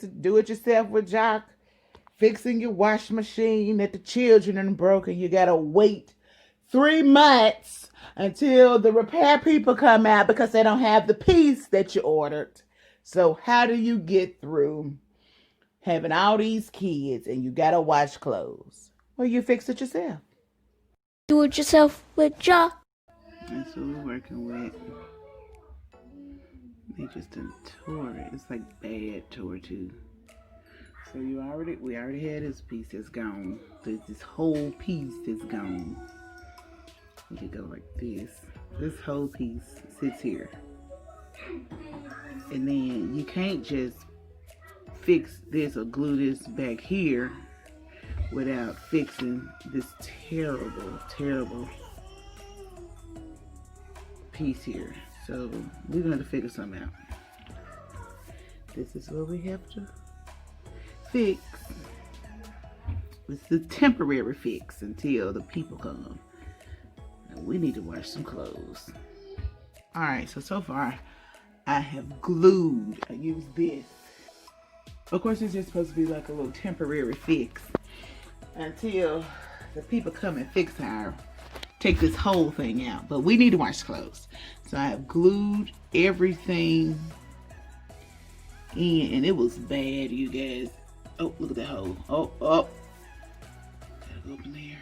to do it yourself with JacQ, fixing your washing machine that the children are broken. You gotta wait 3 months until the repair people come out because they don't have the piece that you ordered. So how do you get through having all these kids and you gotta wash clothes? Well, you fix it yourself. Do it yourself with JacQ. That's what we're working with. They just done tore it. It's like bad tore too. So we already had this piece that's gone. There's this whole piece that's gone. We could go like this. This whole piece sits here. And then you can't just fix this or glue this back here without fixing this terrible, terrible piece here. So we're going to figure something out. This is what we have to fix. It's the temporary fix until the people come. Now we need to wash some clothes. Alright, so far I have glued. I used this. Of course, it's just supposed to be like a little temporary fix until the people come and fix our, take this whole thing out. But we need to wash clothes. So I have glued everything in, and it was bad, you guys. Oh, look at that hole. Oh. Gotta go up in there.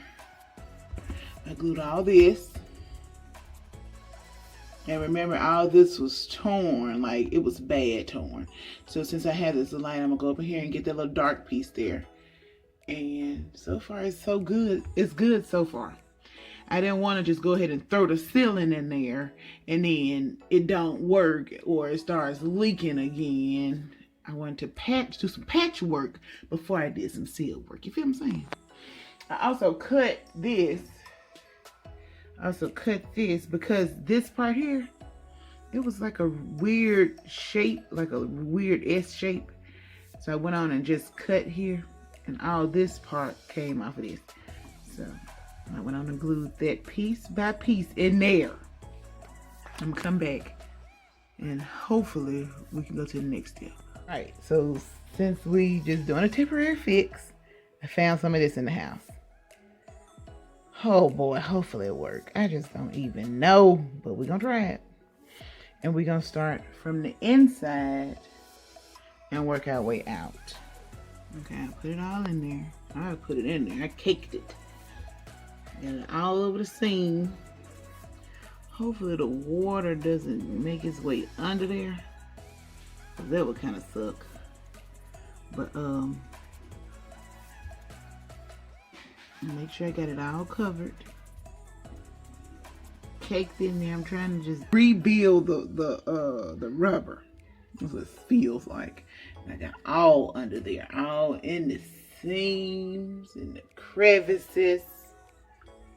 I glued all this. And remember, all this was torn, like it was bad torn. So since I have this line, I'm gonna go up in here and get that little dark piece there. And so far, it's so good. It's good so far. I didn't want to just go ahead and throw the ceiling in there and then it don't work or it starts leaking again. I wanted to do some patchwork before I did some seal work. You feel what I'm saying? I also cut this. Because this part here, it was like a weird shape, like a weird S shape. So I went on and just cut here, and all this part came off of this. So I went on and glued that piece by piece in there. I'm gonna come back and hopefully we can go to the next step. All right, so since we just doing a temporary fix, I found some of this in the house. Oh boy, hopefully it'll work. I just don't even know, but we're gonna try it. And we're gonna start from the inside and work our way out. Okay, I put it all in there. I put it in there, I caked it. Got it all over the seam. Hopefully the water doesn't make its way under there. That would kind of suck. But make sure I got it all covered. Caked in there. I'm trying to just rebuild the rubber. That's what it feels like. And I got all under there. All in the seams, in the crevices.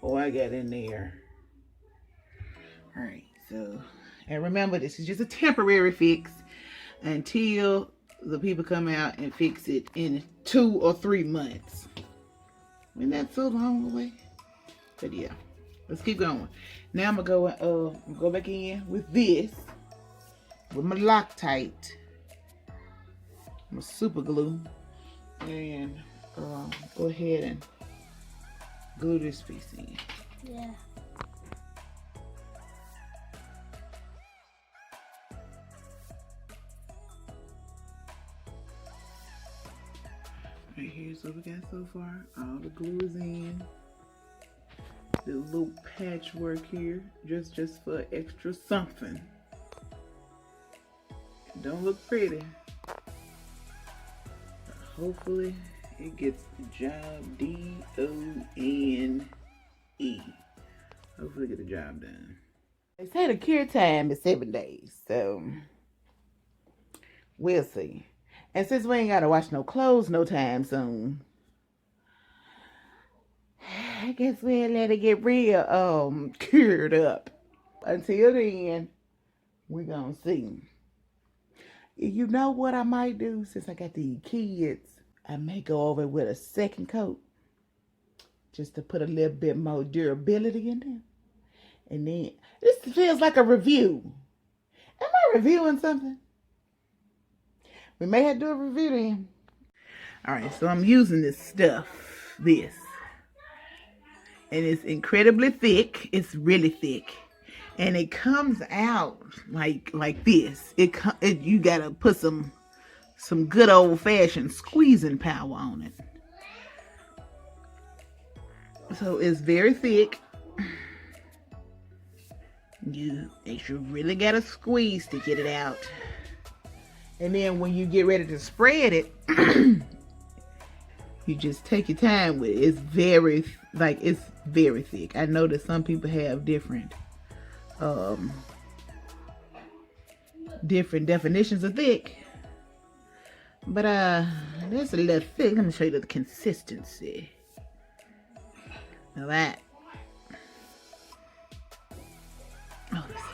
Oh, I got in there. Alright, so, and remember, this is just a temporary fix until the people come out and fix it in 2 or 3 months. Isn't that so long away? But yeah, let's keep going. Now I'm gonna go back in with this, with my Loctite, my super glue, and go ahead and glue this piece in. Yeah. Right, here's what we got so far. All the glue is in. The little patchwork here, just for extra something. Don't look pretty. But hopefully it gets the job. D-O-N-E. Hopefully get the job done. They say the cure time is 7 days, so we'll see. And since we ain't gotta wash no clothes no time soon, I guess we'll let it get real cured up. Until then, we're gonna see. You know what I might do since I got these kids? I may go over with a second coat just to put a little bit more durability in there. And then, this feels like a review. Am I reviewing something? We may have to do a review then. Alright, so I'm using this stuff. This. And it's incredibly thick. It's really thick. And it comes out like this. You gotta put some good old-fashioned squeezing power on it. So it's very thick. You really gotta squeeze to get it out. And then when you get ready to spread it, you just take your time with it. It's very thick. I know that some people have different definitions of thick. But that's a little thick. Let me show you the consistency. Now that. Oh, let's see.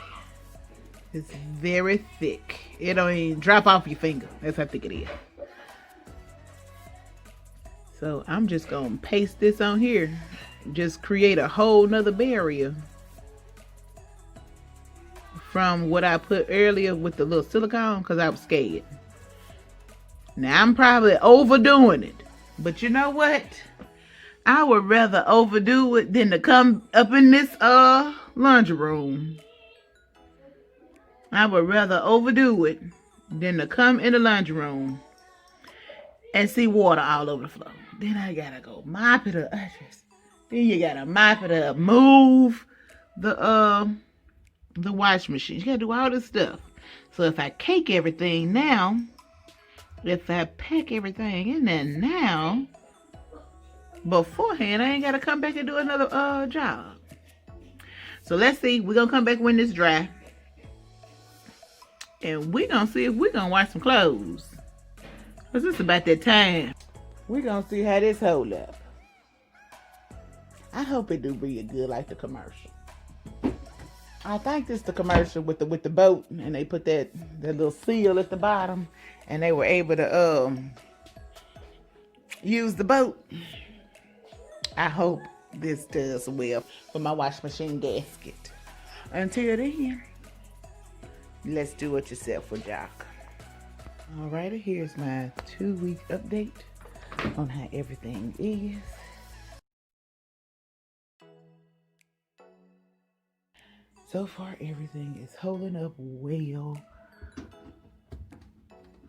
It's very thick. It don't even drop off your finger. That's how thick it is. So I'm just gonna paste this on here. Just create a whole nother barrier from what I put earlier with the little silicone, because I was scared. Now I'm probably overdoing it, but you know what? I would rather overdo it than to come up in this laundry room. I would rather overdo it than to come in the laundry room and see water all over the floor. Then I gotta go mop it up. Then you gotta mop it up, move the wash machine. You gotta do all this stuff. So if I cake everything now, if I pack everything in there now, beforehand, I ain't gotta come back and do another job. So let's see. We're gonna come back when this dry. And we're gonna see if we're gonna wash some clothes. Cause it's about that time. We're gonna see how this hold up. I hope it do real good like the commercial. I think this is the commercial with the boat, and they put that little seal at the bottom, and they were able to use the boat. I hope this does well for my washing machine gasket. Until then, let's do it yourself with JacQ. Alrighty, here's my 2-week update on how everything is. So far, everything is holding up well.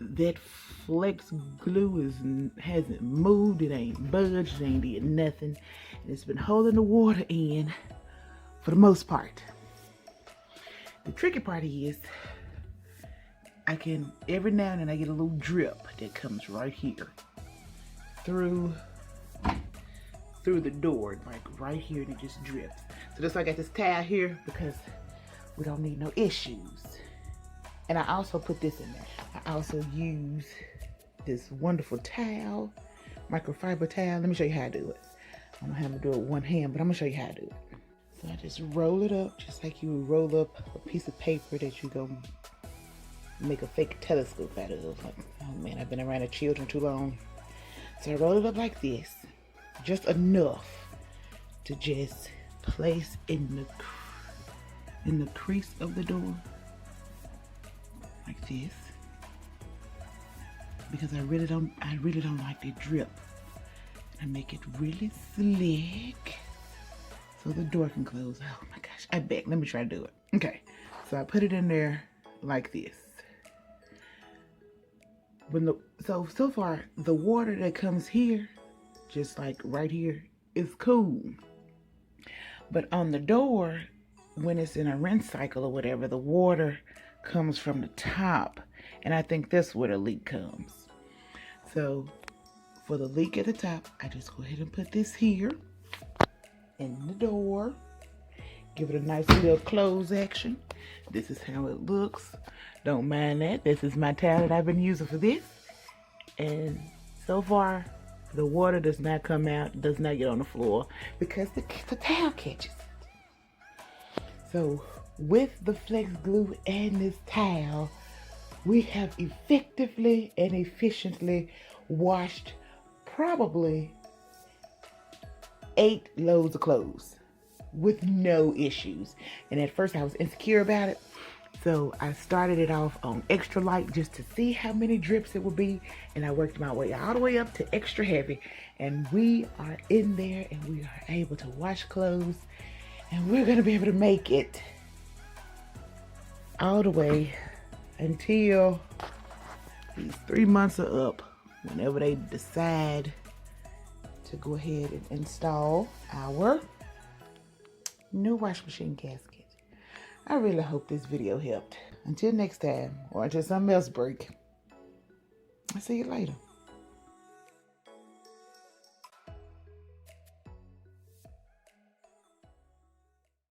That flex glue hasn't moved. It ain't budged. It ain't did nothing. And it's been holding the water in for the most part. The tricky part is every now and then I get a little drip that comes right here through the door, like right here, and it just drips. So that's why I got this towel here, because we don't need no issues. And I also put this in there. I also use this wonderful towel, microfiber towel. Let me show you how I do it. I don't have to do it with one hand, but I'm gonna show you how I do it. So I just roll it up just like you would roll up a piece of paper that you're gonna make a fake telescope out of. Like, oh man, I've been around the children too long. So I roll it up like this, just enough to just place in the crease of the door, like this, because I really don't like the drip. I make it really slick so the door can close. Oh my gosh, I bet. Let me try to do it. Okay, so I put it in there like this. So far, the water that comes here, just like right here, is cool. But on the door, when it's in a rinse cycle or whatever, the water comes from the top. And I think that's where the leak comes. So for the leak at the top, I just go ahead and put this here in the door. Give it a nice little close action. This is how it looks. Don't mind that. This is my towel that I've been using for this. And so far, the water does not come out, does not get on the floor, because the towel catches it. So with the flex glue and this towel, we have effectively and efficiently washed probably 8 loads of clothes with no issues. And at first I was insecure about it. So I started it off on extra light just to see how many drips it would be. And I worked my way all the way up to extra heavy. And we are in there and we are able to wash clothes. And we're gonna be able to make it all the way until these 3 months are up. Whenever they decide to go ahead and install our new washing machine gasket. I really hope this video helped. Until next time, or until something else break. I'll see you later.